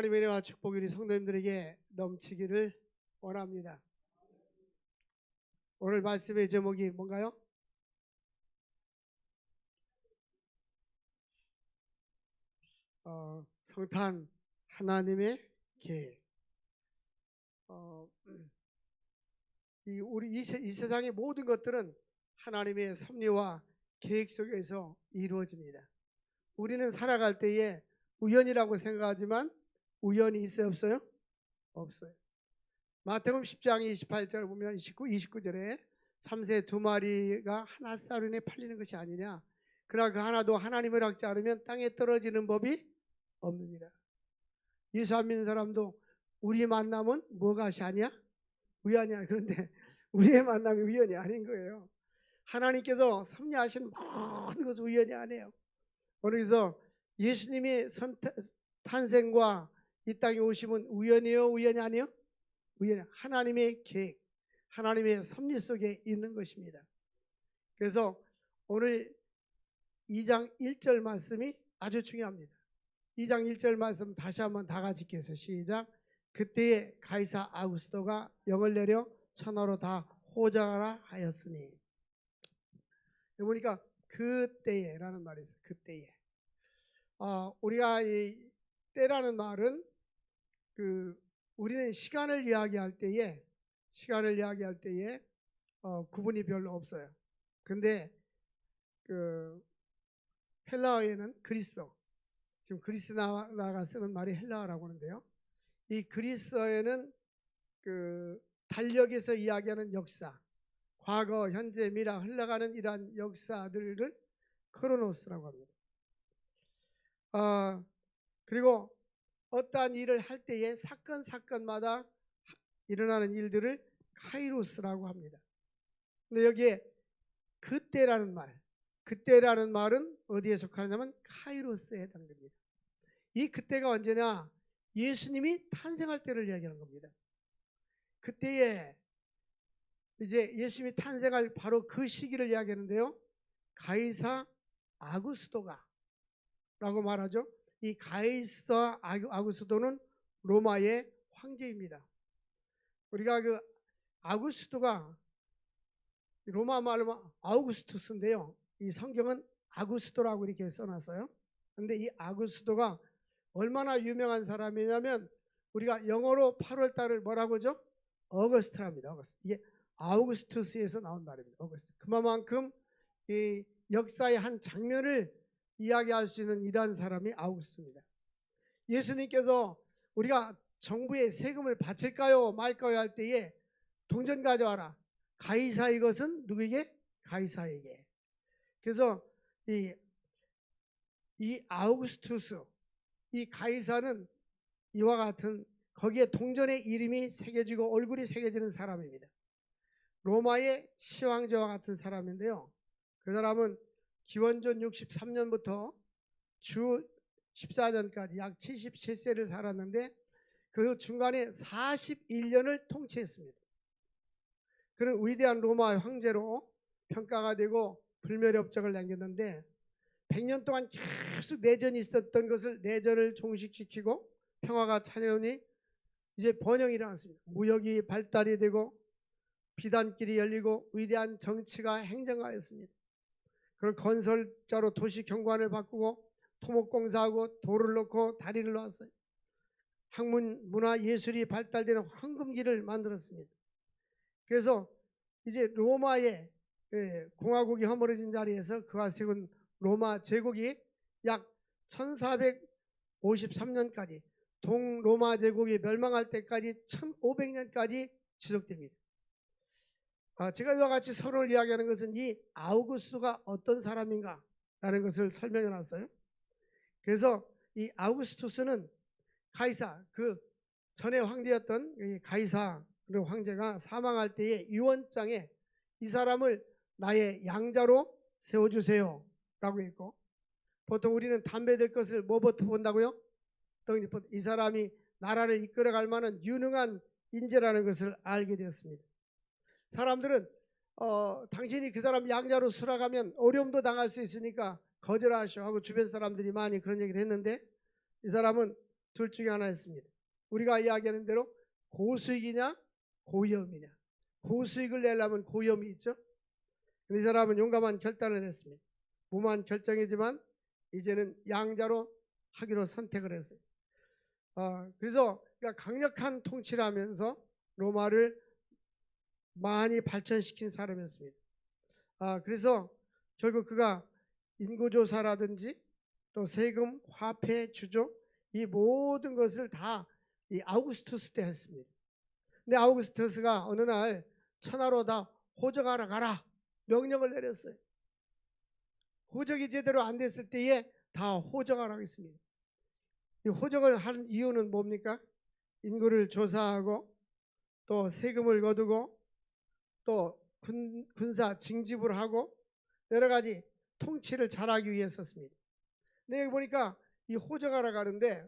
하나님의 은혜와 축복이 우리 성도님들에게 넘치기를 원합니다. 오늘 말씀의 제목이 뭔가요? 성탄 하나님의 계획. 우리 이 세상의 모든 것들은 하나님의 섭리와 계획 속에서 이루어집니다. 우리는 살아갈 때에 우연이라고 생각하지만 우연이 있어요, 없어요? 없어요. 마태복음 10장 28절을 보면 29절에 참새 두 마리가 하나 쌀운에 팔리는 것이 아니냐. 그러나 그 하나도 하나님을 학지 않으면 땅에 떨어지는 법이 없느니라. 예수 안 믿는 사람도 우리 만남은 뭐가 아니야? 우연이야. 그런데 우리의 만남이 우연이 아닌 거예요. 하나님께서 섭리하신 모든 것은 우연이 아니에요. 그래서 예수님이 탄생과 이 땅에 오심은 우연이에요? 우연이 아니에요? 우연히 하나님의 계획, 하나님의 섭리 속에 있는 것입니다. 그래서 오늘 2장 1절 말씀이 아주 중요합니다. 2장 1절 말씀 다시 한번 다 같이 읽겠어요. 시작. 그때에 가이사 아구스토가 영을 내려 천하로 다 호장하라 하였으니. 보니까 그때에라는 말이 있어요. 그때에. 우리가 이 때라는 말은 우리는 시간을 이야기할 때에 구분이 별로 없어요. 근데 헬라어에는 그리스어, 지금 그리스 나라가 쓰는 말이 헬라어라고 하는데요. 이 그리스어에는 달력에서 이야기하는 역사, 과거, 현재, 미래 흘러가는 이러한 역사들을 크로노스라고 합니다. 그리고 어떠한 일을 할 때에 사건마다 일어나는 일들을 카이로스라고 합니다. 근데 여기에 그때라는 말은 어디에 속하냐면 카이로스에 해당됩니다. 이 그때가 언제냐? 예수님이 탄생할 때를 이야기하는 겁니다. 그때에 이제 예수님이 탄생할 바로 그 시기를 이야기하는데요. 가이사 아구스토가 라고 말하죠. 이 가이사 아구스토는 로마의 황제입니다. 우리가 아구스토가 로마 말로 아우구스투스인데요. 이 성경은 아구스토라고 이렇게 써놨어요. 그런데 이 아구스토가 얼마나 유명한 사람이냐면 우리가 영어로 8월 달을 뭐라고 하죠? 어거스트랍니다. 어거스트. 이게 아우구스투스에서 나온 말입니다. 어거스트. 그만큼 이 역사의 한 장면을 이야기할 수 있는 이러한 사람이 아우구스트입니다. 예수님께서 우리가 정부에 세금을 바칠까요 말까요 할 때에 동전 가져와라. 가이사 이것은 누구에게? 가이사에게. 그래서 이 아우구스투스, 이 가이사는 이와 같은 거기에 동전의 이름이 새겨지고 얼굴이 새겨지는 사람입니다. 로마의 시황제와 같은 사람인데요. 그 사람은 기원전 63년부터 주 14년까지 약 77세를 살았는데 그 중간에 41년을 통치했습니다. 그는 위대한 로마의 황제로 평가가 되고 불멸의 업적을 남겼는데 100년 동안 계속 내전이 있었던 것을 내전을 종식시키고 평화가 찾아오니 이제 번영이 일어났습니다. 무역이 발달이 되고 비단길이 열리고 위대한 정치가 행정가였습니다. 그걸 건설자로 도시 경관을 바꾸고 토목공사하고 돌을 넣고 다리를 놓았어요. 학문, 문화, 예술이 발달되는 황금기를 만들었습니다. 그래서 이제 로마의 공화국이 허물어진 자리에서 그가 세운 로마 제국이 약 1453년까지 동로마 제국이 멸망할 때까지 1500년까지 지속됩니다. 제가 이와 같이 서론을 이야기하는 것은 이 아우구스토가 어떤 사람인가 라는 것을 설명해 놨어요. 그래서 이 아우구스투스는 가이사, 그 전에 황제였던 이 가이사 황제가 사망할 때에 유언장에 이 사람을 나의 양자로 세워주세요 라고 했고, 보통 우리는 담배 될 것을 뭐부터 본다고요? 이 사람이 나라를 이끌어갈 만한 유능한 인재라는 것을 알게 되었습니다. 사람들은 당신이 그 사람 양자로 수락하면 어려움도 당할 수 있으니까 거절하시오 하고 주변 사람들이 많이 그런 얘기를 했는데 이 사람은 둘 중에 하나였습니다. 우리가 이야기하는 대로 고수익이냐 고위험이냐. 고수익을 내려면 고위험이 있죠. 이 사람은 용감한 결단을 했습니다. 무모한 결정이지만 이제는 양자로 하기로 선택을 했어요. 그래서 강력한 통치를 하면서 로마를 많이 발전시킨 사람이었습니다. 그래서 결국 그가 인구조사라든지 또 세금, 화폐, 주조 이 모든 것을 다 이 아우구스투스 때 했습니다. 근데 아우구스투스가 어느 날 천하로 다 호적하러 가라 명령을 내렸어요. 호적이 제대로 안 됐을 때에 다 호적하라고 했습니다. 이 호적을 하는 이유는 뭡니까? 인구를 조사하고 또 세금을 거두고 또 군사 징집을 하고 여러 가지 통치를 잘하기 위해서였습니다. 근데 여기 보니까 이 호적하러 가는데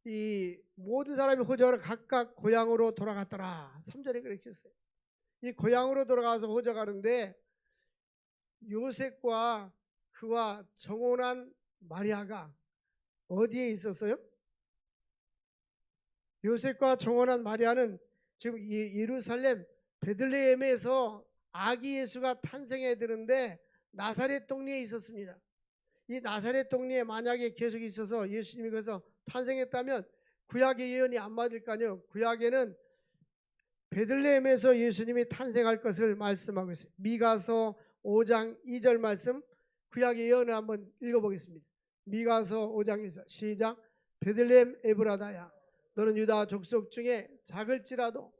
이 모든 사람이 호적하러 각각 고향으로 돌아갔더라. 3절에 그렇게 했어요. 이 고향으로 돌아가서 호적하는데 요셉과 그와 정혼한 마리아가 어디에 있었어요? 요셉과 정혼한 마리아는 지금 예루살렘 베들레헴에서 아기 예수가 탄생해야 되는데 나사렛 동네에 있었습니다. 이 나사렛 동네에 만약에 계속 있어서 예수님이 거기서 탄생했다면 구약의 예언이 안 맞을 거 아니에요. 구약에는 베들레헴에서 예수님이 탄생할 것을 말씀하고 있어요. 미가서 5장 2절 말씀 구약의 예언을 한번 읽어보겠습니다. 미가서 5장에서 시작. 베들레헴 에브라다야 너는 유다 족속 중에 작을지라도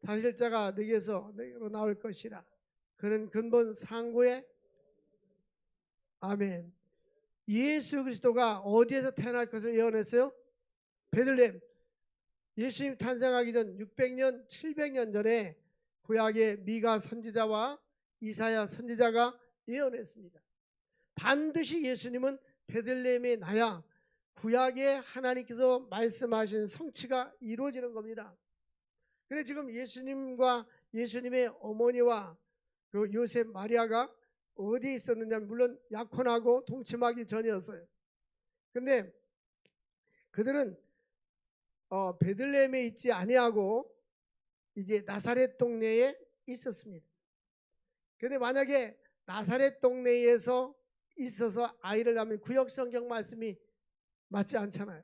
다실 자가 너에게서 너에게로 나올 것이라. 그는 근본 상고의 아멘. 예수 그리스도가 어디에서 태어날 것을 예언했어요? 베들레헴. 예수님 탄생하기 전 600년 700년 전에 구약의 미가 선지자와 이사야 선지자가 예언했습니다. 반드시 예수님은 베들레헴에 나야 구약에 하나님께서 말씀하신 성취가 이루어지는 겁니다. 그런데 지금 예수님과 예수님의 어머니와 그 요셉 마리아가 어디에 있었느냐, 물론 약혼하고 동침하기 전이었어요. 그런데 그들은 베들레헴에 있지 아니하고 이제 나사렛 동네에 있었습니다. 그런데 만약에 나사렛 동네에서 있어서 아이를 낳으면 구약 성경 말씀이 맞지 않잖아요.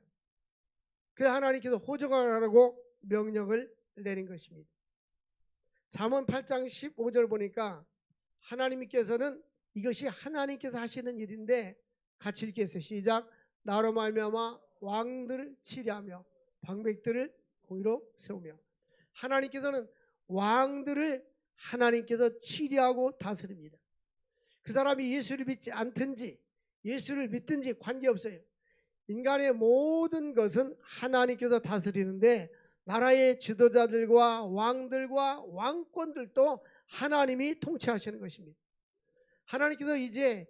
그래서 하나님께서 호적하라고 명령을 내린 것입니다. 잠언 8장 15절 보니까 하나님께서는 이것이 하나님께서 하시는 일인데 같이 읽겠어요. 시작. 나로 말미암아 왕들을 치리하며 방백들을 공의로 세우며. 하나님께서는 왕들을 하나님께서 치리하고 다스립니다. 그 사람이 예수를 믿지 않든지 예수를 믿든지 관계없어요. 인간의 모든 것은 하나님께서 다스리는데 나라의 지도자들과 왕들과 왕권들도 하나님이 통치하시는 것입니다. 하나님께서 이제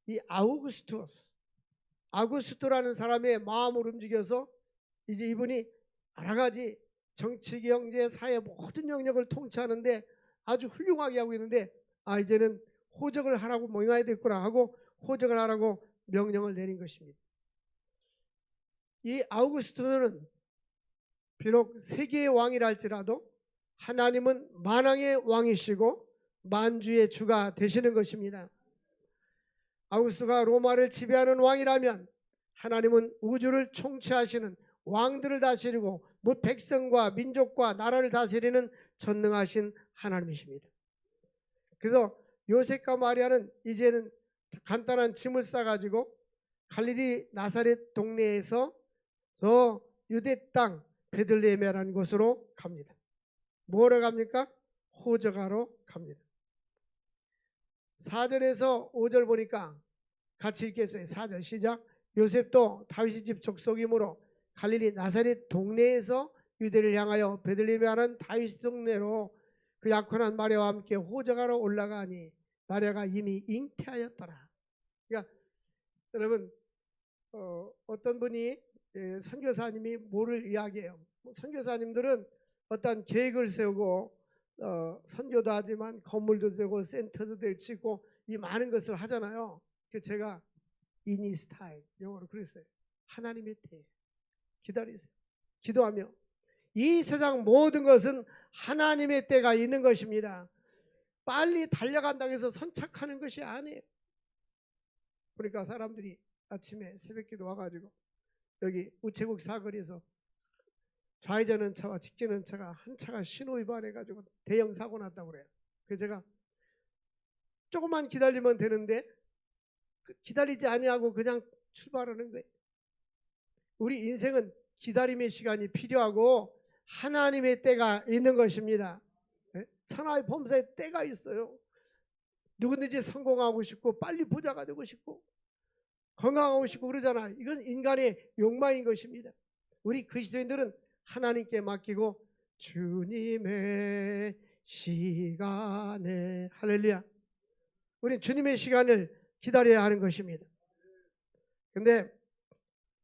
이 아우구스토라는 사람의 마음을 움직여서 이제 이분이 여러 가지 정치, 경제, 사회 모든 영역을 통치하는데 아주 훌륭하게 하고 있는데 이제는 호적을 하라고 명령해야 되겠구나 하고 호적을 하라고 명령을 내린 것입니다. 이 아우구스토는 비록 세계의 왕이라 할지라도 하나님은 만왕의 왕이시고 만주의 주가 되시는 것입니다. 아우구스토가 로마를 지배하는 왕이라면 하나님은 우주를 통치하시는 왕들을 다스리고 백성과 민족과 나라를 다스리는 전능하신 하나님이십니다. 그래서 요셉과 마리아는 이제는 간단한 짐을 싸가지고 갈릴리 나사렛 동네에서 저 유대 땅 베들레헴이라는 곳으로 갑니다. 뭐하러 갑니까? 호적하러 갑니다. 4절에서 5절 보니까 같이 읽겠어요. 4절 시작. 요셉도 다윗의 집 족속이므로 갈릴리 나사렛 동네에서 유대를 향하여 베들레헴이라는 다윗 동네로 그 약혼한 마리아와 함께 호적하러 올라가니 마리아가 이미 잉태하였더라. 그러니까 여러분 어떤 분이 선교사님이 뭐를 이야기해요. 선교사님들은 어떤 계획을 세우고 선교도 하지만 건물도 되고 센터도 되고 이 많은 것을 하잖아요. 그래서 제가 in his time. 영어로 그랬어요. 하나님의 때에 기다리세요. 기도하며 이 세상 모든 것은 하나님의 때가 있는 것입니다. 빨리 달려간다고 해서 선착하는 것이 아니에요. 그러니까 사람들이 아침에 새벽기도 와가지고 여기 우체국 사거리에서 좌회전은 차와 직진은 차가 한 차가 신호 위반해가지고 대형 사고 났다고 그래요. 그래서 제가 조금만 기다리면 되는데 기다리지 아니하고 그냥 출발하는 거예요. 우리 인생은 기다림의 시간이 필요하고 하나님의 때가 있는 것입니다. 천하의 범사에 때가 있어요. 누구든지 성공하고 싶고 빨리 부자가 되고 싶고 건강하고 싶고 그러잖아. 이건 인간의 욕망인 것입니다. 우리 그리스도인들은 하나님께 맡기고 주님의 시간에 할렐루야. 우리 주님의 시간을 기다려야 하는 것입니다. 근데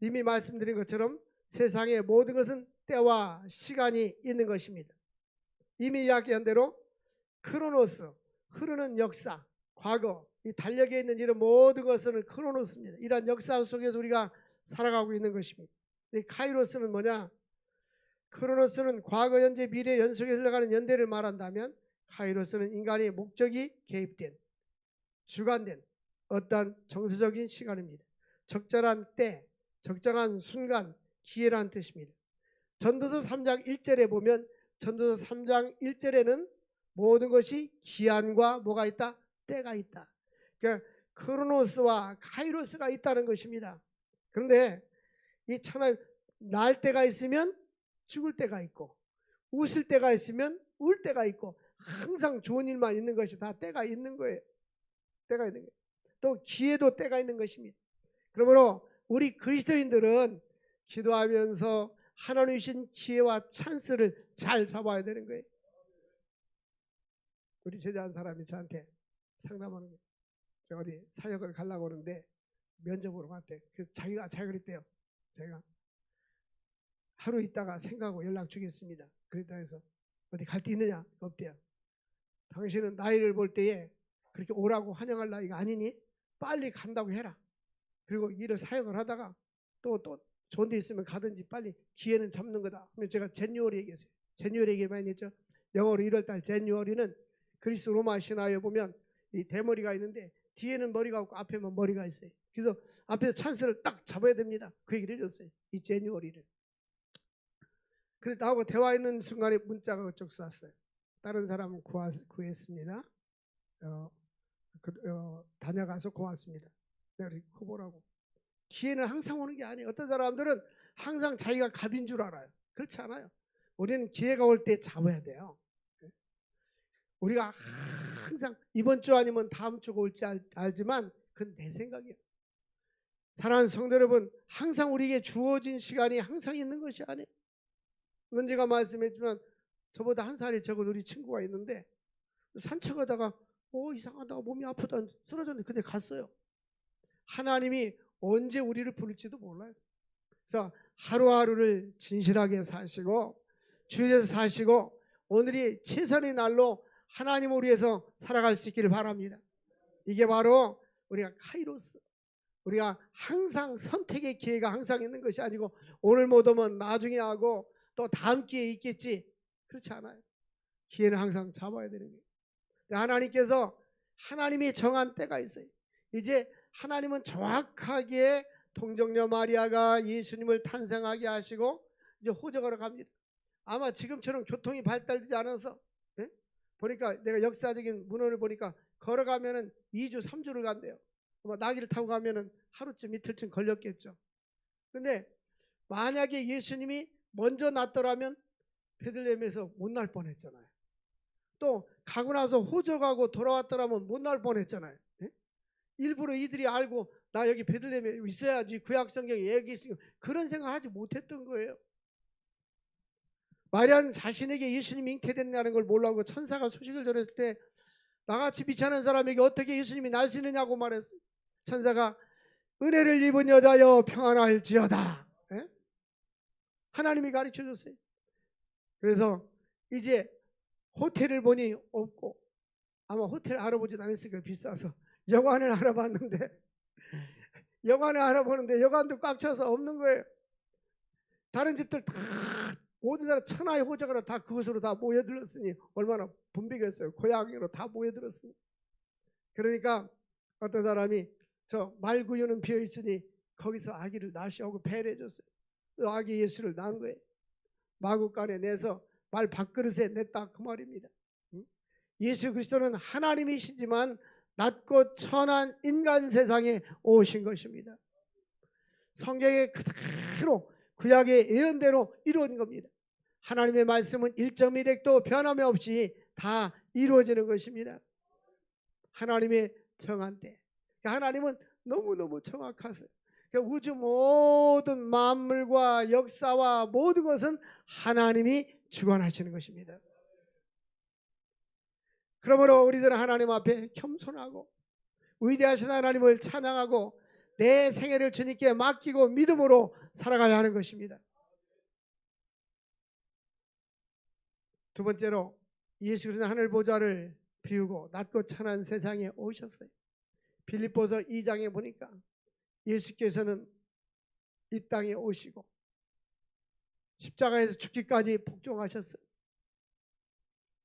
이미 말씀드린 것처럼 세상의 모든 것은 때와 시간이 있는 것입니다. 이미 이야기한 대로 크로노스, 흐르는 역사, 과거, 이 달력에 있는 이런 모든 것은 크로노스입니다. 이러한 역사 속에서 우리가 살아가고 있는 것입니다. 이 카이로스는 뭐냐? 크로노스는 과거, 현재, 미래 연속에 흘러가는 연대를 말한다면 카이로스는 인간의 목적이 개입된, 주관된 어떤 정서적인 시간입니다. 적절한 때, 적정한 순간, 기회라는 뜻입니다. 전도서 3장 1절에 보면 전도서 3장 1절에는 모든 것이 기한과 뭐가 있다? 때가 있다. 그러니까 크로노스와 카이로스가 있다는 것입니다. 그런데 이 천하에 날 때가 있으면 죽을 때가 있고 웃을 때가 있으면 울 때가 있고 항상 좋은 일만 있는 것이 다 때가 있는 거예요. 때가 있는 거예요. 또 기회도 때가 있는 것입니다. 그러므로 우리 그리스도인들은 기도하면서 하나님 주신 기회와 찬스를 잘 잡아야 되는 거예요. 우리 제자 한 사람이 저한테 상담하는 거예요. 제가 어디 사역을 가려고 하는데 면접으로 갔대. 그래서 자기가 그랬대요. 제가 하루 있다가 생각하고 연락 주겠습니다. 그랬다 해서 어디 갈 데 있느냐? 없대요. 당신은 나이를 볼 때에 그렇게 오라고 환영할 나이가 아니니 빨리 간다고 해라. 그리고 일을 사역을 하다가 또 좋은 데 있으면 가든지 빨리 기회는 잡는 거다. 그러면 제가 제뉴얼이 얘기했어요. 제뉴얼 얘기 많이 했죠. 영어로 1월달 제뉴얼이는 그리스 로마 신화에 보면 이 대머리가 있는데 뒤에는 머리가 없고 앞에만 머리가 있어요. 그래서 앞에서 찬스를 딱 잡아야 됩니다. 그 얘기를 해줬어요. 이 제뉴얼이를. 그래서 나하고 대화하는 순간에 문자가 그쪽 쐈어요. 다른 사람은 구했습니다. 다녀가서 고맙습니다. 내가 이렇게 커보라고. 기회는 항상 오는 게 아니에요. 어떤 사람들은 항상 자기가 갑인 줄 알아요. 그렇지 않아요. 우리는 기회가 올 때 잡아야 돼요. 우리가 항상 이번 주 아니면 다음 주가 올지 알지만 그건 내 생각이에요. 사랑하는 성도 여러분, 항상 우리에게 주어진 시간이 항상 있는 것이 아니에요. 은지가 말씀했지만 저보다 한 살이 적은 우리 친구가 있는데 산책하다가 이상하다 몸이 아프다 쓰러졌는데 근데 갔어요. 하나님이 언제 우리를 부를지도 몰라요. 그래서 하루하루를 진실하게 사시고 주의해서 사시고 오늘이 최선의 날로 하나님을 위해서 살아갈 수 있기를 바랍니다. 이게 바로 우리가 카이로스, 우리가 항상 선택의 기회가 항상 있는 것이 아니고 오늘 못 오면 나중에 하고 또 다음 기회에 있겠지. 그렇지 않아요. 기회는 항상 잡아야 되는 거예요. 하나님께서 하나님이 정한 때가 있어요. 이제 하나님은 정확하게 동정녀 마리아가 예수님을 탄생하게 하시고 이제 호적하러 갑니다. 아마 지금처럼 교통이 발달되지 않아서 보니까 내가 역사적인 문헌을 보니까 걸어가면은 2주 3주를 간대요. 나귀를 타고 가면은 하루쯤 이틀쯤 걸렸겠죠. 근데 만약에 예수님이 먼저 났더라면 베들레헴에서 못 날 뻔했잖아요. 또 가고 나서 호적하고 돌아왔더라면 못 날 뻔했잖아요. 일부러 이들이 알고 나 여기 베들레헴에 있어야지 구약 성경에 얘기 있으니까 그런 생각하지 못했던 거예요. 마리아는 자신에게 예수님이 잉태됐다는 걸 몰라고 천사가 소식을 전했을 때 나같이 비참한 사람에게 어떻게 예수님이 날 수 있느냐고 말했어요. 천사가 은혜를 입은 여자여 평안할지어다. 하나님이 가르쳐줬어요. 그래서 이제 호텔을 보니 없고 아마 호텔 알아보지도 않았으니까 비싸서 여관을 알아봤는데 여관에 하나 보는데 여관도 꽉 차서 없는 거예요. 다른 집들 다 모든 사람 천하의 호적으로 다 그것으로 다 모여들었으니 얼마나 분비겠어요. 고향으로 다 모여들었으니. 그러니까 어떤 사람이 저 말구유는 비어 있으니 거기서 아기를 낳으시라고 배려해 줬어요. 그 아기 예수를 낳은 거예요. 마구간에 내서 말 밥그릇에 냈다 그 말입니다. 예수 그리스도는 하나님이시지만 낮고 천한 인간 세상에 오신 것입니다. 성경에 그대로 구약의 예언대로 이루어진 겁니다. 하나님의 말씀은 1.1획도 변함이 없이 다 이루어지는 것입니다. 하나님의 정한 때. 하나님은 너무너무 정확하세요. 우주 모든 만물과 역사와 모든 것은 하나님이 주관하시는 것입니다. 그러므로 우리들은 하나님 앞에 겸손하고 위대하신 하나님을 찬양하고 내 생애를 주님께 맡기고 믿음으로 살아가야 하는 것입니다. 두 번째로 예수 그리스도는 하늘 보좌를 비우고 낮고 천한 세상에 오셨어요. 빌립보서 2장에 보니까 예수께서는 이 땅에 오시고 십자가에서 죽기까지 복종하셨어요.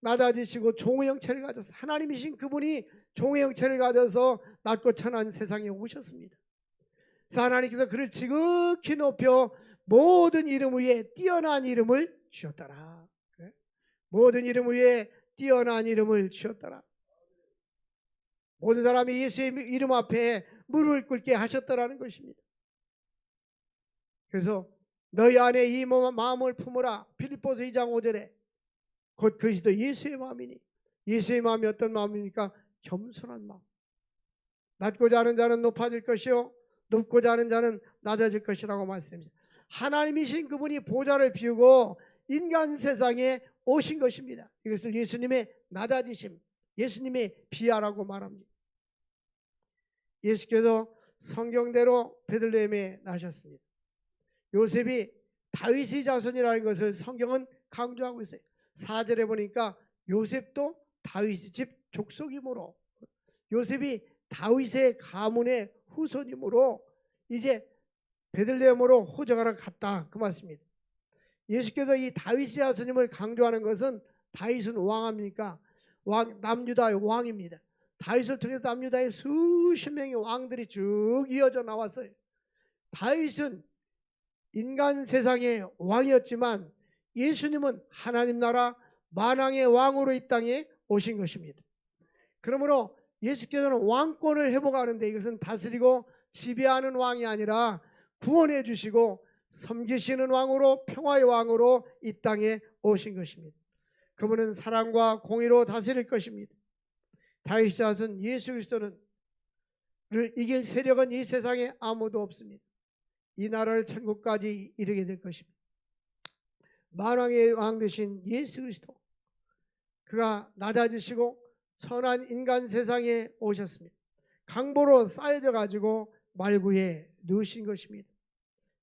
낮아지시고 종의 형체를 가져서 하나님이신 그분이 종의 형체를 가져서 낮고 천한 세상에 오셨습니다. 그래서 하나님께서 그를 지극히 높여 모든 이름 위에 뛰어난 이름을 주셨더라. 그래? 모든 이름 위에 뛰어난 이름을 주셨더라. 모든 사람이 예수의 이름 앞에 무릎을 꿇게 하셨더라는 것입니다. 그래서 너희 안에 이 마음을 품으라. 빌립보서 2장 5절에 곧 그리스도 예수의 마음이니, 예수의 마음이 어떤 마음입니까? 겸손한 마음. 낮고자 하는 자는 높아질 것이요 높고자 하는 자는 낮아질 것이라고 말씀합니다. 하나님이신 그분이 보좌를 비우고 인간 세상에 오신 것입니다. 이것을 예수님의 낮아지심, 예수님의 비하라고 말합니다. 예수께서 성경대로 베들레헴에 나셨습니다. 요셉이 다윗의 자손이라는 것을 성경은 강조하고 있어요. 4절에 보니까 요셉도 다윗의 집 족속이므로, 요셉이 다윗의 가문의 후손이므로 이제 베들레헴으로 호적하러 갔다 그 말씀입니다. 예수께서 이 다윗의 자손임을 강조하는 것은 다윗은 왕합니까? 남유다의 왕입니다. 다윗을 통해서 남유다의 수십 명의 왕들이 쭉 이어져 나왔어요. 다윗은 인간 세상의 왕이었지만 예수님은 하나님 나라 만왕의 왕으로 이 땅에 오신 것입니다. 그러므로 예수께서는 왕권을 회복하는데 이것은 다스리고 지배하는 왕이 아니라 구원해 주시고 섬기시는 왕으로, 평화의 왕으로 이 땅에 오신 것입니다. 그분은 사랑과 공의로 다스릴 것입니다. 다윗의 자손 예수 그리스도를 이길 세력은 이 세상에 아무도 없습니다. 이 나라를 천국까지 이르게 될 것입니다. 만왕의 왕 되신 예수 그리스도, 그가 낮아지시고 선한 인간 세상에 오셨습니다. 강보로 쌓여져 가지고 말구에 누우신 것입니다.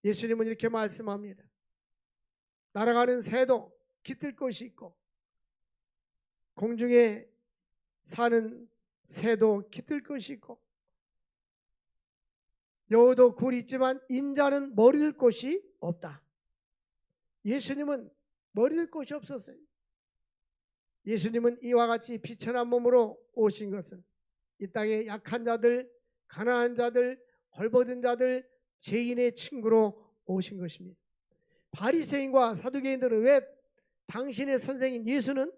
예수님은 이렇게 말씀합니다. 날아가는 새도 깃들 곳이 있고 공중에 사는 새도 깃들 것이 있고 여우도 굴이 있지만 인자는 머리를 곳이 없다. 예수님은 머리를 곳이 없었어요. 예수님은 이와 같이 비천한 몸으로 오신 것은 이 땅의 약한 자들, 가난한 자들, 벌거든 자들, 죄인의 친구로 오신 것입니다. 바리새인과 사두개인들은 왜 당신의 선생인 예수는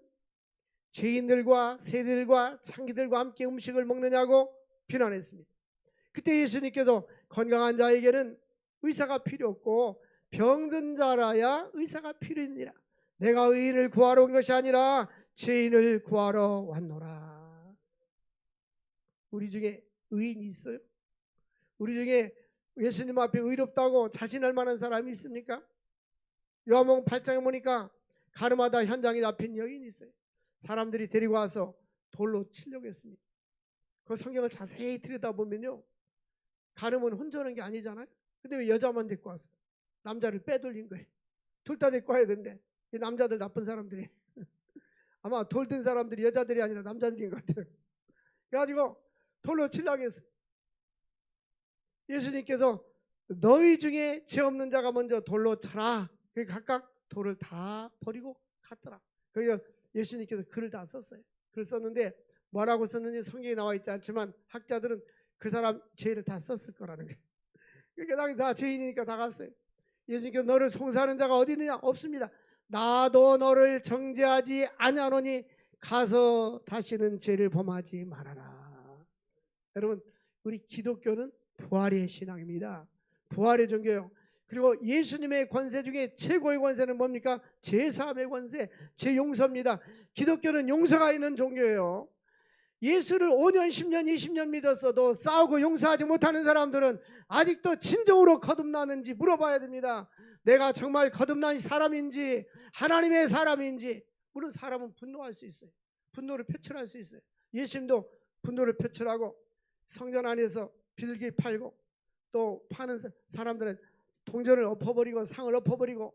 죄인들과 세리들과 창기들과 함께 음식을 먹느냐고 비난했습니다. 그때 예수님께서 건강한 자에게는 의사가 필요 없고 병든 자라야 의사가 필요하니라. 내가 의인을 구하러 온 것이 아니라 죄인을 구하러 왔노라. 우리 중에 의인이 있어요? 우리 중에 예수님 앞에 의롭다고 자신할 만한 사람이 있습니까? 요한복음 8장에 보니까 가늠하다 현장에 잡힌 여인이 있어요. 사람들이 데리고 와서 돌로 치려고 했습니다. 그 성경을 자세히 들여다보면요, 가늠은 혼자 오는 게 아니잖아요. 근데 왜 여자만 데리고 왔어요? 남자를 빼돌린 거예요. 둘 다 데리고 와야 되는데 이 남자들 나쁜 사람들이 아마 돌 든 사람들이 여자들이 아니라 남자들인 것 같아요. 그래가지고 돌로 치려고 했어요. 예수님께서 너희 중에 죄 없는 자가 먼저 돌로 쳐라. 그 각각 돌을 다 버리고 갔더라. 그러니까 예수님께서 글을 다 썼어요. 글을 썼는데 뭐라고 썼는지 성경에 나와 있지 않지만 학자들은 그 사람 죄를 다 썼을 거라는 거예요. 그러니까 다 죄인이니까 다 갔어요. 예수님께서 너를 송사하는 자가 어디 있느냐? 없습니다. 나도 너를 정죄하지 아니하노니 가서 다시는 죄를 범하지 말아라. 여러분, 우리 기독교는 부활의 신앙입니다. 부활의 종교예요. 그리고 예수님의 권세 중에 최고의 권세는 뭡니까? 죄사함의 권세, 죄용서입니다. 기독교는 용서가 있는 종교예요. 예수를 5년, 10년, 20년 믿었어도 싸우고 용서하지 못하는 사람들은 아직도 진정으로 거듭나는지 물어봐야 됩니다. 내가 정말 거듭난 사람인지 하나님의 사람인지. 물론 사람은 분노할 수 있어요. 분노를 표출할 수 있어요. 예수님도 분노를 표출하고 성전 안에서 비둘기 팔고 또 파는 사람들은 동전을 엎어버리고 상을 엎어버리고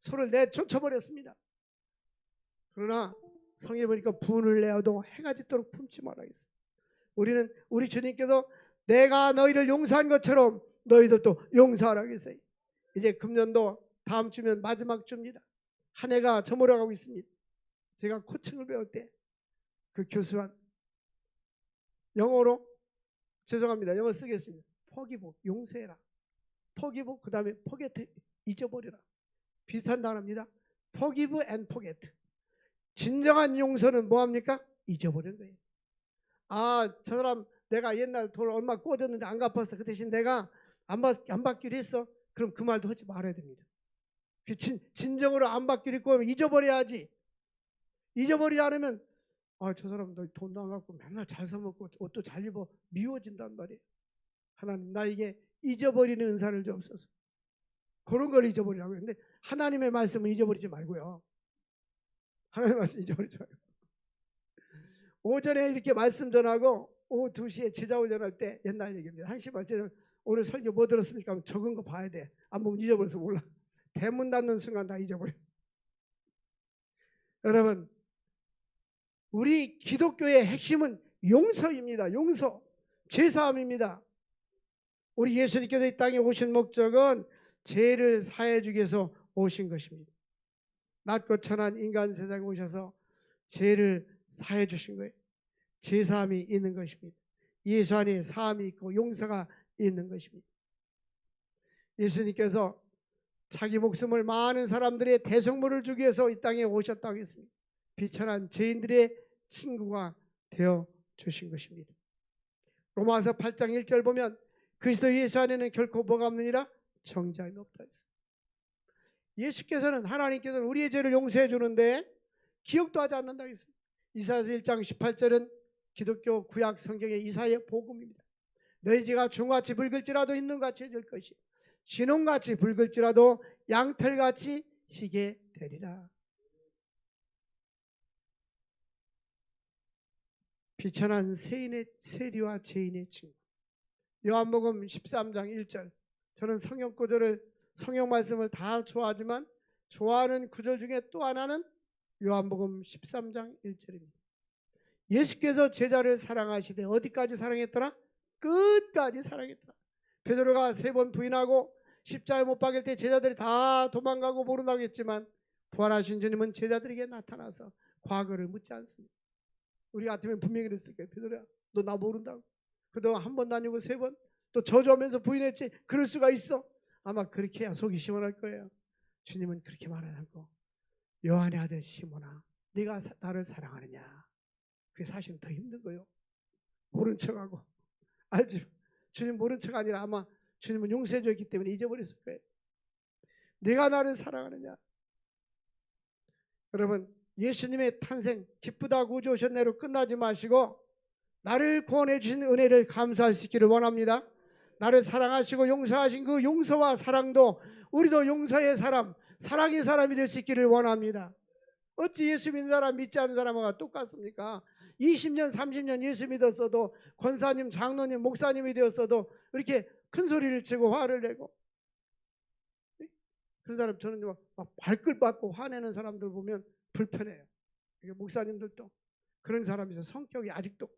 소를 내쫓아버렸습니다. 그러나 성경에 보니까 분을 내어도 해가 짓도록 품지 말아야겠어요. 우리 주님께서 내가 너희를 용서한 것처럼 너희들도 용서하라고 했어요. 이제 금년도 다음 주면 마지막 주입니다. 한 해가 저물어가고 있습니다. 제가 코칭을 배울 때 그 교수한 영어로 죄송합니다. 영어 쓰겠습니다. 포기복 용서해라. 포기복 그 다음에 포게트 잊어버려라. 비슷한 단어입니다. 포기브 앤 포게트. 진정한 용서는 뭐합니까? 잊어버리는 거예요. 아, 저 사람 내가 옛날 돈 얼마 꿔줬는데 안 갚았어. 그 대신 내가 안 받기로 했어. 그럼 그 말도 하지 말아야 됩니다. 진정으로 안 받기로 했고 잊어버려야지. 잊어버리지 않으면 아, 저 사람 너 돈도 안 갚고 맨날 잘 사먹고 옷도 잘 입어 미워진단 말이에요. 하나님 나에게 잊어버리는 은사를 주옵소서. 그런 걸 잊어버리라고 했는데 하나님의 말씀은 잊어버리지 말고요. 하나님의 말씀 잊어버리지 말고. 오전에 이렇게 말씀 전하고 오후 2시에 제자훈 전할 때 옛날 얘기입니다. 1시 반 제자 오늘 설교 뭐 들었습니까? 하면 적은 거 봐야 돼. 안 보면 잊어버려서 몰라. 대문 닫는 순간 다 잊어버려. 여러분, 우리 기독교의 핵심은 용서입니다. 용서, 죄사함입니다. 우리 예수님께서 이 땅에 오신 목적은 죄를 사해 주기 위해서 오신 것입니다. 낮고 천한 인간 세상에 오셔서 죄를 사해 주신 거예요. 죄사함이 있는 것입니다. 예수 안에 사함이 있고 용서가 있는 것입니다. 예수님께서 자기 목숨을 많은 사람들의 대속물을 주기 위해서 이 땅에 오셨다고 했습니다. 비천한 죄인들의 친구가 되어 주신 것입니다. 로마서 8장 1절 보면 그리스도 예수 안에는 결코 뭐가 없느니라? 정죄함이 없다 했어요. 예수께서는 하나님께서는 우리의 죄를 용서해 주는데 기억도 하지 않는다고 했습니다. 이사야서 1장 18절은 기독교 구약 성경의 이사야의 복음입니다. 너희 죄가 중같이 붉을지라도 있는같이 해질 것이 진홍같이 붉을지라도 양털같이 희게 되리라. 비천한 세리와 죄인의 친구. 요한복음 13장 1절. 저는 성경 구절을 성경 말씀을 다 좋아하지만 좋아하는 구절 중에 또 하나는 요한복음 13장 1절입니다. 예수께서 제자를 사랑하시되 어디까지 사랑했더라? 끝까지 사랑했더라. 베드로가 3번 부인하고 십자가에 못 박일 때 제자들이 다 도망가고 모른다고 했지만 부활하신 주님은 제자들에게 나타나서 과거를 묻지 않습니다. 우리 같으면 분명히 그랬을 거예요. 베드로야, 너 나 모른다고. 그동안 한 번도 아니고 3번 또 저주하면서 부인했지. 그럴 수가 있어. 아마 그렇게 해야 속이 시원할 거예요. 주님은 그렇게 말 안 하고 요한의 아들 시몬아, 네가 나를 사랑하느냐. 그게 사실은 더 힘든 거예요. 모른 척하고. 알죠? 주님 모른 척 아니라 아마 주님은 용서해 줬기 때문에 잊어버렸을 거예요. 네가 나를 사랑하느냐. 여러분, 예수님의 탄생 기쁘다 구주 오셨네로 끝나지 마시고 나를 구원해 주신 은혜를 감사할 수 있기를 원합니다. 나를 사랑하시고 용서하신 그 용서와 사랑도 우리도 용서의 사람, 사랑의 사람이 될 수 있기를 원합니다. 어찌 예수 믿는 사람 믿지 않는 사람과 똑같습니까? 20년 30년 예수 믿었어도 권사님, 장로님, 목사님이 되었어도 이렇게 큰 소리를 치고 화를 내고 그런 사람 저는 막 발끈받고 화내는 사람들 보면 불편해요. 목사님들도 그런 사람이죠. 성격이 아직도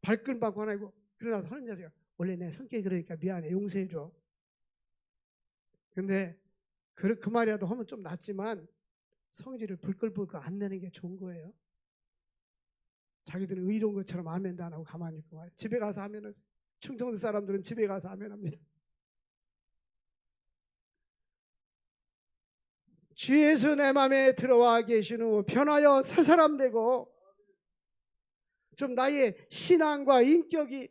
발끈받고 화내고 그러나 하는 자리가 원래 내 성격이 그러니까 미안해, 용서해줘. 근데 그 말이라도 하면 좀 낫지만 성질을 불끌불끌 안 내는 게 좋은 거예요. 자기들은 의로운 것처럼 아멘도 안 하고 가만히 있고 말이에요. 집에 가서 하면은, 충청도 사람들은 집에 가서 아멘합니다. 주 예수 내 맘에 들어와 계신 후 변하여 새 사람 되고, 좀 나의 신앙과 인격이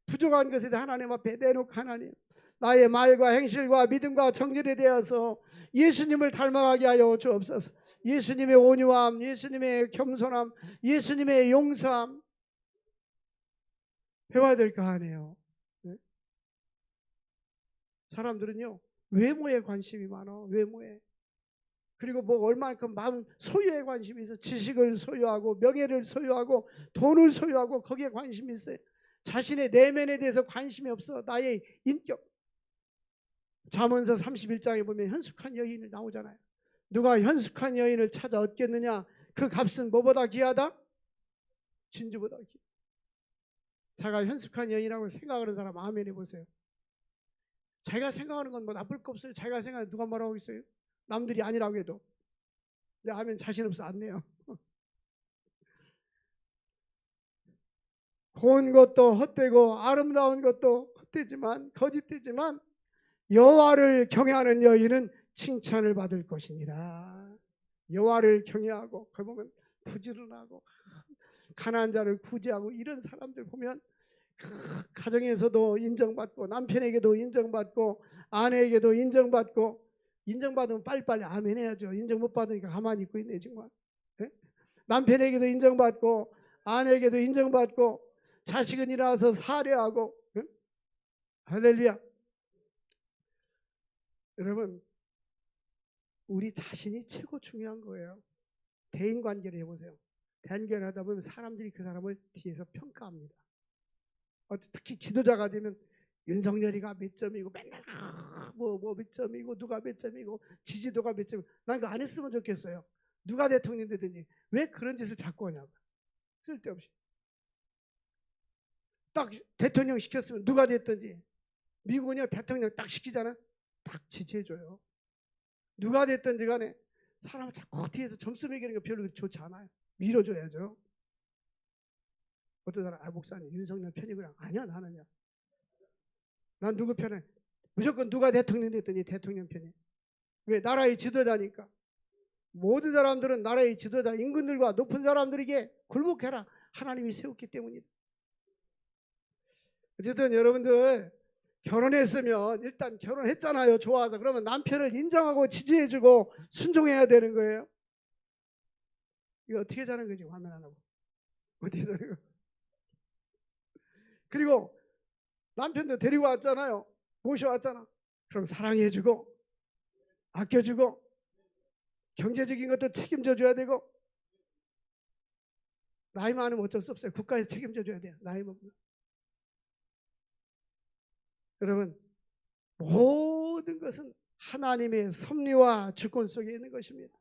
부족한 것에 대해 하나님 앞에 내놓고, 하나님 나의 말과 행실과 믿음과 정결에 대해서 예수님을 닮아가게 하여 주옵소서. 예수님의 온유함, 예수님의 겸손함, 예수님의 용서함 배워야 될 거 아니에요. 네? 사람들은요 외모에 관심이 많아. 외모에. 그리고 뭐 얼마만큼 마음 소유에 관심이 있어. 지식을 소유하고 명예를 소유하고 돈을 소유하고 거기에 관심이 있어요. 자신의 내면에 대해서 관심이 없어. 나의 인격. 잠언서 31장에 보면 현숙한 여인을 나오잖아요. 누가 현숙한 여인을 찾아 얻겠느냐? 그 값은 뭐보다 귀하다? 진주보다 귀하다. 자기가 현숙한 여인이라고 생각하는 사람 아멘 해보세요. 자기가 생각하는 건 뭐 나쁠 거 없어요. 자기가 생각하는 누가 뭐라고 있어요? 남들이 아니라고 해도. 근데 아멘 자신 없어 안 내요. 고운 것도 헛되고 아름다운 것도 헛되지만 거짓되지만 여호와를 경외하는 여인은 칭찬을 받을 것이니라. 여호와를 경외하고 그 보면 부지런하고 가난한 자를 구제하고 이런 사람들 보면 가정에서도 인정받고 남편에게도 인정받고 아내에게도 인정받고. 인정받으면 빨리빨리 아멘 해야죠. 인정 못 받으니까 가만히 있고 있네 정말. 네? 남편에게도 인정받고 아내에게도 인정받고 자식은 일어나서 살해하고. 네? 할렐루야. 여러분 우리 자신이 최고 중요한 거예요. 대인관계를 해보세요. 대인관계를 하다 보면 사람들이 그 사람을 뒤에서 평가합니다. 특히 지도자가 되면 윤석열이가 몇 점이고 맨날 뭐 몇 점이고 누가 몇 점이고 지지도가 몇 점이고. 난 그거 안 했으면 좋겠어요. 누가 대통령 되든지 왜 그런 짓을 자꾸 하냐고. 쓸데없이. 딱 대통령 시켰으면 누가 됐든지. 미국은요 대통령 딱 시키잖아. 딱 지지해줘요. 누가 됐든지 간에 사람을 자꾸 뒤에서 점수 매기는 거 별로 좋지 않아요. 밀어줘야죠. 어떤 사람 목사님 윤석열 편이구나. 아니야 나는요. 난 누구 편에? 무조건 누가 대통령 됐더니 대통령 편이에요. 왜? 나라의 지도자니까. 모든 사람들은 나라의 지도자 임금들과 높은 사람들에게 굴복해라. 하나님이 세웠기 때문이다. 어쨌든 여러분들 결혼했으면 일단 결혼했잖아요. 좋아서. 그러면 남편을 인정하고 지지해주고 순종해야 되는 거예요. 이거 어떻게 자는 거지? 화면 안 하고. 어떻게 자는 거? 그리고 남편도 데리고 왔잖아요. 모셔왔잖아. 그럼 사랑해주고 아껴주고 경제적인 것도 책임져 줘야 되고. 나이 많으면 어쩔 수 없어요. 국가에서 책임져 줘야 돼요. 나이 먹으면. 여러분 모든 것은 하나님의 섭리와 주권 속에 있는 것입니다.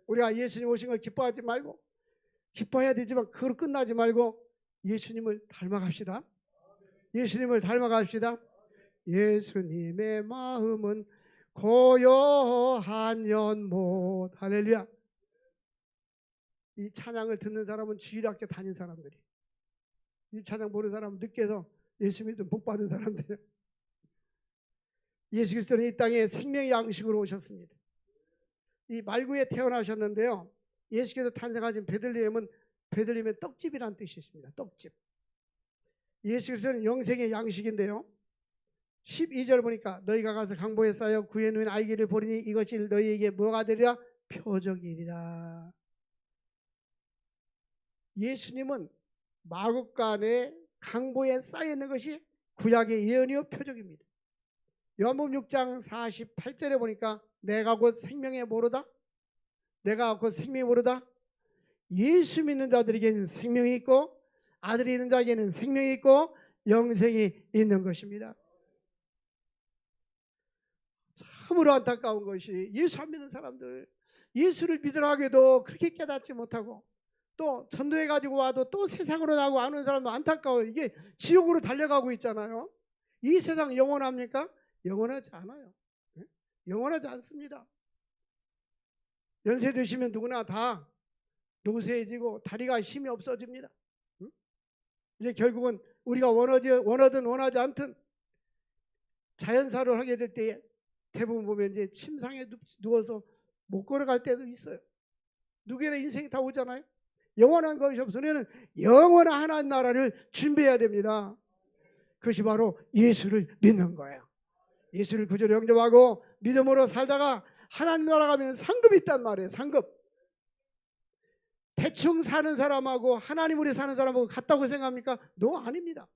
우리가 예수님 오신 걸 기뻐하지 말고, 기뻐해야 되지만 그걸 끝나지 말고 예수님을 닮아갑시다. 예수님을 닮아갑시다. 예수님의 마음은 고요한 연못. 할렐루야. 이 찬양을 듣는 사람은 주일학교 다닌 사람들이, 이 찬양 보는 사람은 늦게서 예수 믿음 복 받은 사람들이에요. 예수 그리스도는 이 땅에 생명의 양식으로 오셨습니다. 이 말구에 태어나셨는데요. 예수께서 탄생하신 베들레헴은 베들레헴의 떡집이라는 뜻이 있습니다. 떡집. 예수 그리스도는 영생의 양식인데요. 12절 보니까 너희가 가서 강보에 쌓여 구해 놓은 아이기를 보리니 이것이 너희에게 뭐가 되리라? 표적이리라. 예수님은 마구간에 강보에 쌓여 있는 것이 구약의 예언이요 표적입니다. 요한복음 6장 48절에 보니까 내가 곧 생명의 뭐로다? 내가 곧 생명의 뭐로다? 예수 믿는 자들에게는 생명이 있고 아들이 있는 자에게는 생명이 있고 영생이 있는 것입니다. 참으로 안타까운 것이 예수 안 믿는 사람들, 예수를 믿으라 하게도 그렇게 깨닫지 못하고 또 전도해 가지고 와도 또 세상으로 나고 안 오는 사람도 안타까워요. 이게 지옥으로 달려가고 있잖아요. 이 세상 영원합니까? 영원하지 않아요. 네? 영원하지 않습니다. 연세 드시면 누구나 다 노쇠해지고 다리가 힘이 없어집니다. 응? 이제 결국은 우리가 원하든 원하지 않든 자연사를 하게 될 때에 대부분 보면 이제 침상에 누워서 못 걸어갈 때도 있어요. 누구나 인생이 다 오잖아요. 영원한 것이 없어. 우리는 영원한 하나님 나라를 준비해야 됩니다. 그것이 바로 예수를 믿는 거예요. 예수를 구주로 영접하고 믿음으로 살다가 하나님 나라 가면 상급이 있단 말이에요. 상급. 대충 사는 사람하고 하나님 우리 사는 사람하고 같다고 생각합니까? 노, 아닙니다.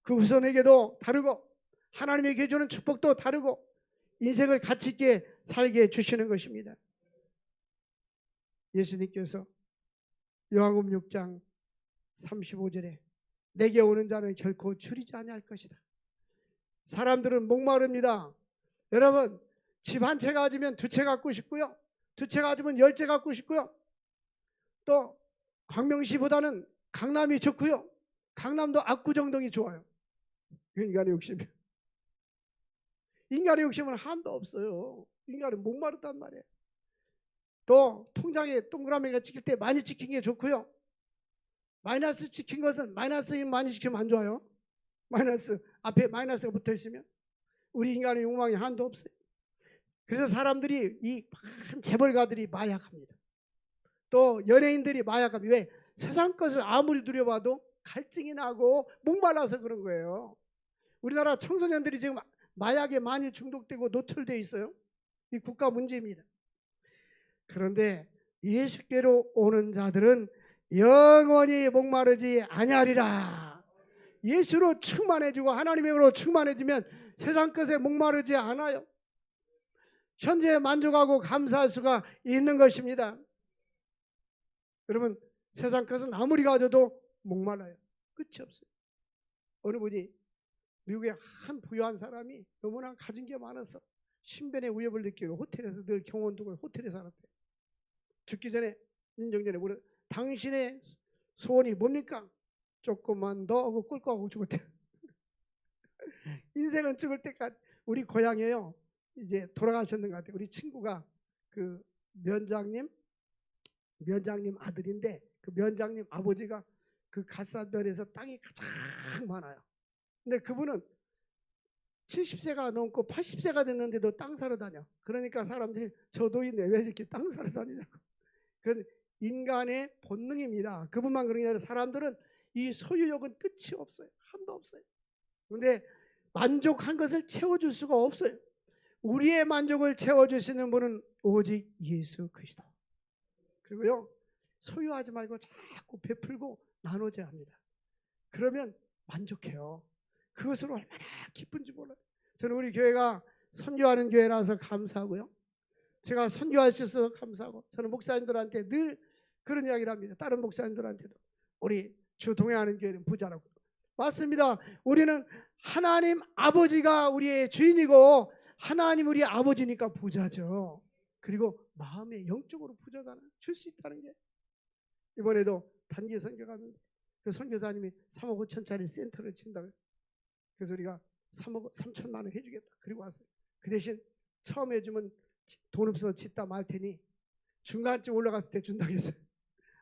그 후손에게도 다르고 하나님에게 주는 축복도 다르고 인생을 가치 있게 살게 해주시는 것입니다. 예수님께서 요한복음 6장 35절에 내게 오는 자는 결코 줄이지 아니할 것이다. 사람들은 목마릅니다. 여러분, 집 한 채 가지면 두 채 갖고 싶고요. 두 채 가지면 10채 갖고 싶고요. 또 광명시보다는 강남이 좋고요. 강남도 압구정동이 좋아요. 인간의 욕심이에요. 인간의 욕심은 한도 없어요. 인간은 목마르단 말이에요. 또 통장에 동그라미가 찍힐 때 많이 찍힌 게 좋고요. 마이너스 찍힌 것은 마이너스 많이 찍히면 안 좋아요. 마이너스 앞에 마이너스가 붙어 있으면 우리 인간의 욕망이 한도 없어요. 그래서 사람들이 이 많은 재벌가들이 마약합니다. 또 연예인들이 마약합니다. 왜? 세상 것을 아무리 누려봐도 갈증이 나고 목말라서 그런 거예요. 우리나라 청소년들이 지금 마약에 많이 중독되고 노출되어 있어요. 이 국가 문제입니다. 그런데 예수께로 오는 자들은 영원히 목마르지 아니하리라. 예수로 충만해지고 하나님의 영으로 충만해지면 세상 것에 목마르지 않아요. 현재 만족하고 감사할 수가 있는 것입니다. 여러분, 세상 것은 아무리 가져도 목말라요. 끝이 없어요. 어느 분이 미국의 한 부유한 사람이 너무나 가진 게 많아서 신변의 위협을 느끼고 호텔에서 늘 경호원 두고 호텔에 살았대요. 죽기 전에 인정 전에 물어 당신의 소원이 뭡니까? 조금만 더 하고 꿀꺽 하고 죽었대요. 인생은 죽을 때까지. 우리 고향에요, 이제 돌아가셨는 것 같아요. 우리 친구가 그 면장님 아들인데 그 면장님 아버지가 그 갓산별에서 땅이 가장 많아요. 근데 그분은 70세가 넘고 80세가 됐는데도 땅 사러 다녀. 그러니까 사람들이 저 노인네 왜 이렇게 땅 사러 다니냐고. 그 인간의 본능입니다. 그분만 그런 게 아니라 사람들은 이 소유욕은 끝이 없어요. 한도 없어요. 그런데 만족한 것을 채워줄 수가 없어요. 우리의 만족을 채워주시는 분은 오직 예수 그리스도. 그리고요, 소유하지 말고 자꾸 베풀고 나눠줘야 합니다. 그러면 만족해요. 그것으로 얼마나 기쁜지 몰라요. 저는 우리 교회가 선교하는 교회라서 감사하고요. 제가 선교할 수 있어서 감사하고, 저는 목사님들한테 늘 그런 이야기를 합니다. 다른 목사님들한테도 우리 주 동행하는 교회는 부자라고. 맞습니다. 우리는 하나님 아버지가 우리의 주인이고 하나님 우리의 아버지니까 부자죠. 그리고 마음의 영적으로 부자가 줄 수 있다는 게. 이번에도 단기 선교 갔는데 그 선교사님이 3억 5천짜리 센터를 친다고. 그래서 우리가 3억 3천만 원 해주겠다. 그리고 왔어요. 그 대신 처음 해주면 돈 없어서 짓다 말 테니 중간쯤 올라갔을 때 준다고 했어요.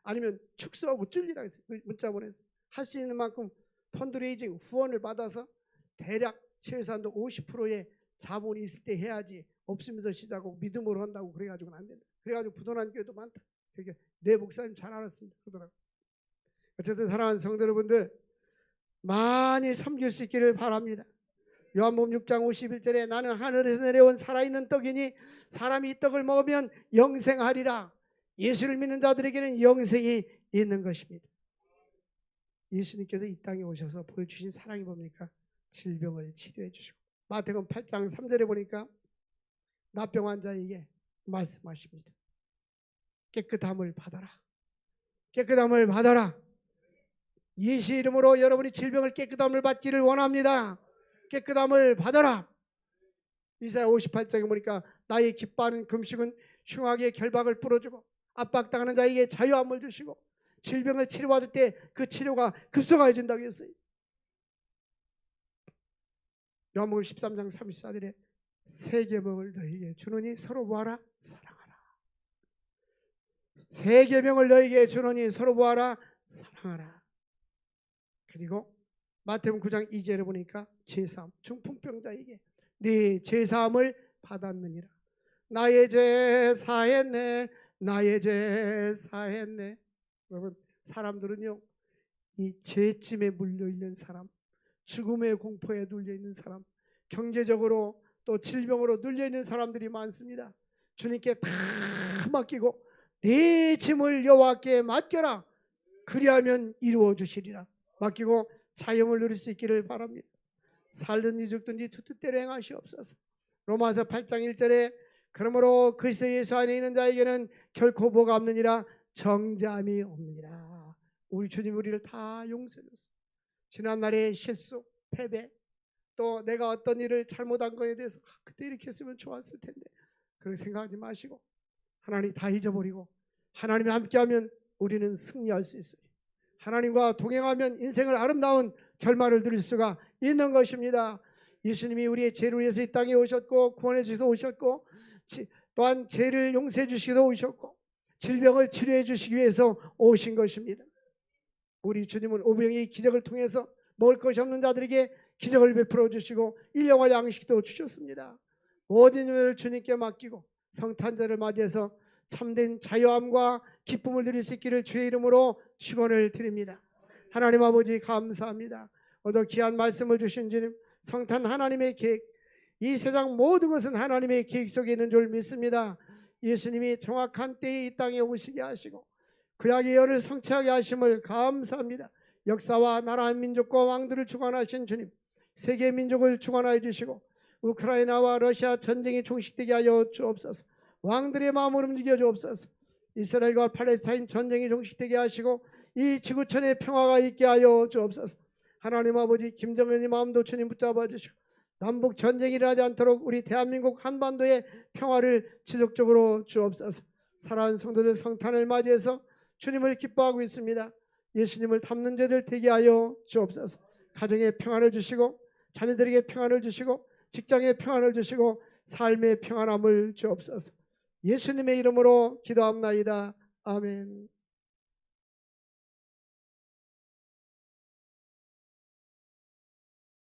아니면 축소하고 줄리라고 했어요. 문자 보냈어요. 할 수 있는 만큼 펀드레이징 후원을 받아서 대략 최소한도 50%의 자본이 있을 때 해야지, 없으면서 시작하고 믿음으로 한다고 그래가지고는 안 된다. 그래가지고 부도난 교회도 많다. 그러니까 내 목사님 잘 알았습니다. 그러더라고요. 어쨌든 사랑하는 성도 여러분들, 많이 섬길 수 있기를 바랍니다. 요한복음 6장 51절에 나는 하늘에서 내려온 살아있는 떡이니 사람이 이 떡을 먹으면 영생하리라. 예수를 믿는 자들에게는 영생이 있는 것입니다. 예수님께서 이 땅에 오셔서 보여주신 사랑이 뭡니까? 질병을 치료해 주시고, 마태복음 8장 3절에 보니까 나병 환자에게 말씀하십니다. 깨끗함을 받아라. 깨끗함을 받아라. 예수 이름으로 여러분이 질병을 깨끗함을 받기를 원합니다. 깨끗함을 받아라. 이사야 58장에 보니까 나의 기뻐하는 금식은 흉악의 결박을 풀어주고 압박당하는 자에게 자유함을 주시고 질병을 치료받을 때 그 치료가 급속해진다고 했어요. 요한복음 13장 34절에 새 계명을 너희에게 주노니 서로 뭐하라? 사랑하라. 새 계명을 너희에게 주노니 서로 뭐하라? 사랑하라. 그리고 마태복음 9장 2절에 보니까 제사함, 중풍병자에게 네 제사함을 받았느니라. 나의 죄 사했네, 나의 죄 사했네. 여러분, 사람들은요, 이 죄짐에 물려있는 사람, 죽음의 공포에 눌려있는 사람, 경제적으로 또 질병으로 눌려있는 사람들이 많습니다. 주님께 다 맡기고 네 짐을 여호와께 맡겨라. 그리하면 이루어 주시리라. 맡기고 자유를 누릴 수 있기를 바랍니다. 살든지 죽든지 두 뜻대로 행하시옵소서. 로마서 8장 1절에 그러므로 그리스도 예수 안에 있는 자에게는 결코 뭐가 없느니라? 정죄함이 없느니라. 우리 주님 우리를 다 용서해 줬습니다. 지난날의 실수, 패배, 또 내가 어떤 일을 잘못한 것에 대해서 그때 이렇게 했으면 좋았을 텐데 그렇게 생각하지 마시고 하나님 다 잊어버리고 하나님이 함께하면 우리는 승리할 수 있어요. 하나님과 동행하면 인생을 아름다운 결말을 누릴 수가 있는 것입니다. 예수님이 우리의 죄를 위해서 이 땅에 오셨고 구원해 주셔서 오셨고 또한 죄를 용서해 주시기도 오셨고 질병을 치료해 주시기 위해서 오신 것입니다. 우리 주님은 오병이의 기적을 통해서 먹을 것이 없는 자들에게 기적을 베풀어 주시고 일용할 양식도 주셨습니다. 모든 일을 주님께 맡기고 성탄절을 맞이해서 참된 자유함과 기쁨을 누릴 수 있기를 주의 이름으로 축원을 드립니다. 하나님 아버지 감사합니다. 오늘 귀한 말씀을 주신 주님, 성탄 하나님의 계획, 이 세상 모든 것은 하나님의 계획 속에 있는 줄 믿습니다. 예수님이 정확한 때에 이 땅에 오시게 하시고 구약의 열을 성취하게 하심을 감사합니다. 역사와 나라 민족과 왕들을 주관하신 주님, 세계 민족을 주관하여 주시고 우크라이나와 러시아 전쟁이 종식되게 하여 주옵소서. 왕들의 마음을 움직여 주옵소서. 이스라엘과 팔레스타인 전쟁이 종식되게 하시고 이 지구촌에 평화가 있게 하여 주옵소서. 하나님 아버지, 김정은의 마음도 주님 붙잡아 주시고 남북 전쟁이 일어나지 않도록 우리 대한민국 한반도의 평화를 지속적으로 주옵소서. 사랑하는 성도들, 성탄을 맞이해서 주님을 기뻐하고 있습니다. 예수님을 닮는 자들 되게 하여 주옵소서. 가정에 평안을 주시고 자녀들에게 평안을 주시고 직장에 평안을 주시고 삶의 평안함을 주옵소서. 예수님의 이름으로 기도합나이다. 아멘.